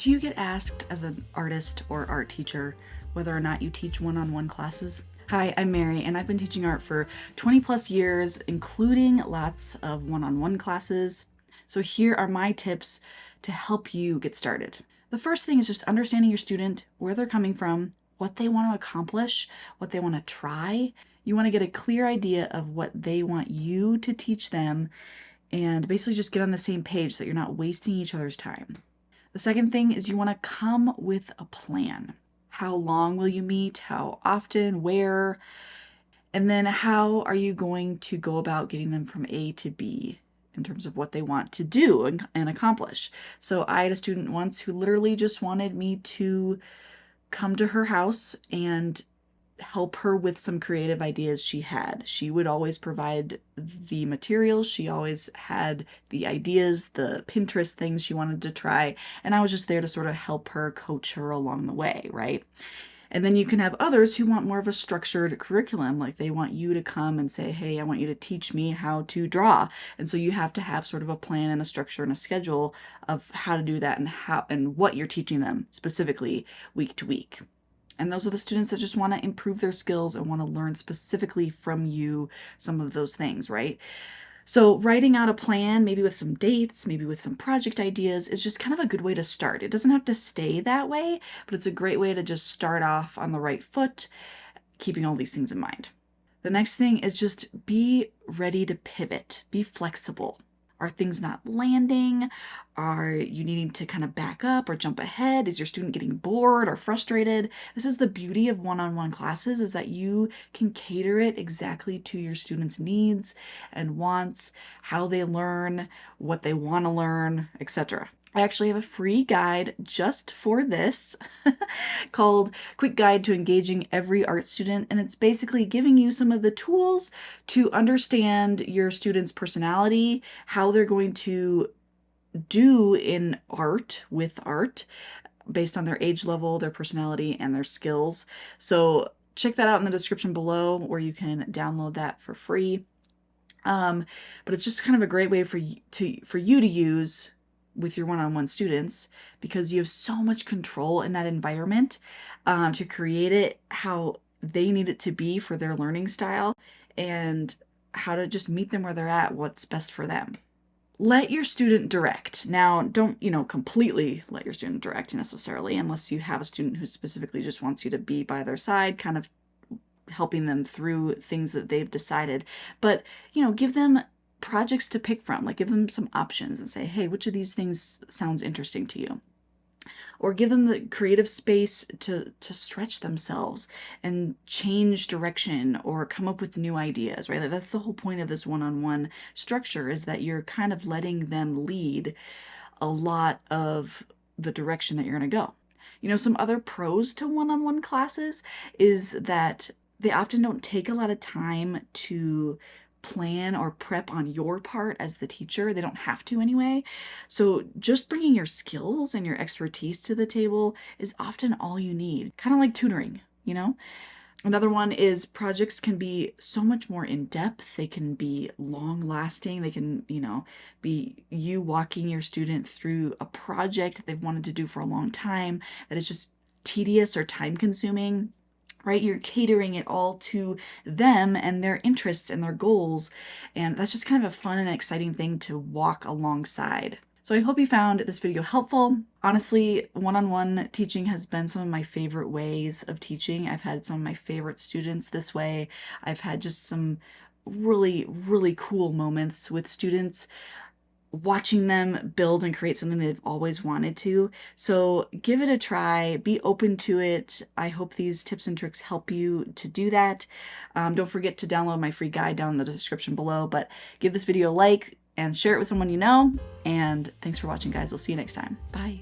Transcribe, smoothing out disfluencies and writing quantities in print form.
Do you get asked as an artist or art teacher whether or not you teach one-on-one classes? Hi, I'm Mary, and I've been teaching art for 20 plus years, including lots of one-on-one classes. So here are my tips to help you get started. The first thing is just understanding your student, where they're coming from, what they want to accomplish, what they want to try. You want to get a clear idea of what they want you to teach them and basically just get on the same page so that you're not wasting each other's time. The second thing is you want to come with a plan. How long will you meet? How often? Where? And then how are you going to go about getting them from A to B in terms of what they want to do and accomplish? So I had a student once who literally just wanted me to come to her house and help her with some creative ideas she had. She would always provide the materials. She always had the ideas, the Pinterest things she wanted to try. And I was just there to sort of help her, coach her along the way, right? And then you can have others who want more of a structured curriculum. Like they want you to come and say, hey, I want you to teach me how to draw. And so you have to have sort of a plan and a structure and a schedule of how to do that and how and what you're teaching them specifically week to week. And those are the students that just want to improve their skills and want to learn specifically from you some of those things, right? So writing out a plan, maybe with some dates, maybe with some project ideas, is just kind of a good way to start. It doesn't have to stay that way, but it's a great way to just start off on the right foot, keeping all these things in mind. The next thing is just be ready to pivot, be flexible. Are things not landing? Are you needing to kind of back up or jump ahead? Is your student getting bored or frustrated? This is the beauty of one-on-one classes, is that you can cater it exactly to your students' needs and wants, how they learn, what they want to learn, etc. I actually have a free guide just for this called Quick Guide to Engaging Every Art Student. And it's basically giving you some of the tools to understand your student's personality, how they're going to do in art with art based on their age level, their personality, and their skills. So check that out in the description below where you can download that for free. But it's just kind of a great way for you to use with your one-on-one students, because you have so much control in that environment to create it how they need it to be for their learning style and how to just meet them where they're at, what's best for them. Let your student direct. Now, don't, completely let your student direct necessarily, unless you have a student who specifically just wants you to be by their side, kind of helping them through things that they've decided. But, give them projects to pick from, like give them some options and say, hey, which of these things sounds interesting to you? Or give them the creative space to stretch themselves and change direction or come up with new ideas, right? Like that's the whole point of this one-on-one structure, is that you're kind of letting them lead a lot of the direction that you're going to go. Some other pros to one-on-one classes is that they often don't take a lot of time to plan or prep on your part as the teacher. They don't have to anyway. So just bringing your skills and your expertise to the table is often all you need, kind of like tutoring, Another one is projects can be so much more in depth. They can be long lasting. They can, be you walking your student through a project that they've wanted to do for a long time, that is just tedious or time consuming. Right? You're catering it all to them and their interests and their goals. And that's just kind of a fun and exciting thing to walk alongside. So I hope you found this video helpful. Honestly, one-on-one teaching has been some of my favorite ways of teaching. I've had some of my favorite students this way. I've had just some really, really cool moments with students, watching them build and create something they've always wanted to. So give it a try, be open to it. I hope these tips and tricks help you to do that. Don't forget to download my free guide down in the description below, but give this video a like and share it with someone you know. And thanks for watching, guys. We'll see you next time. Bye.